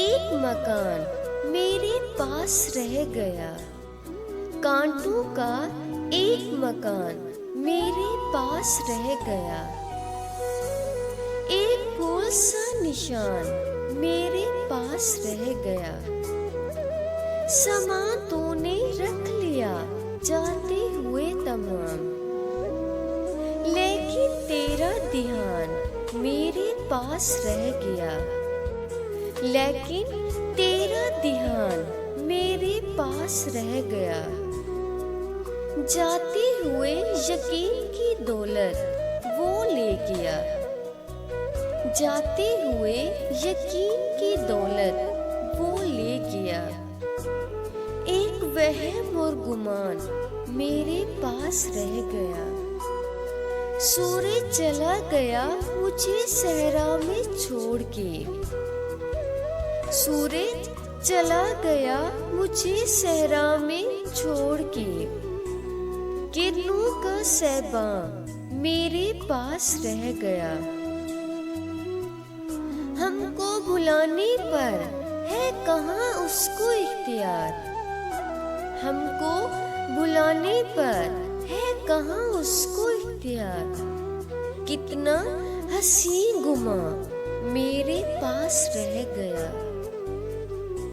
एक मकान मेरे पास रह गया। कांटों का एक मकान मेरे पास रह गया। एक गोल सा निशान मेरे पास रह गया। सामान तूने रख लिया जाते हुए तमाम, लेकिन तेरा ध्यान मेरे पास रह गया। लेकिन तेरा ध्यान मेरे पास रह गया। जाते हुए यकीन की दौलत वो ले गया। जाते हुए यकीन की दौलत वो ले गया। एक वहम और गुमान मेरे पास रह गया। सूरज चला गया मुझे सहरा में छोड़ के। सूरज चला गया मुझे सहरा में छोड़ के। किरणों का सहबां मेरे पास रह गया। हमको भुलाने पर है कहाँ उसको इख्तियार। हमको भुलाने पर है कहाँ उसको इख्तियार। कितना हसीन गुमा मेरे पास रह गया।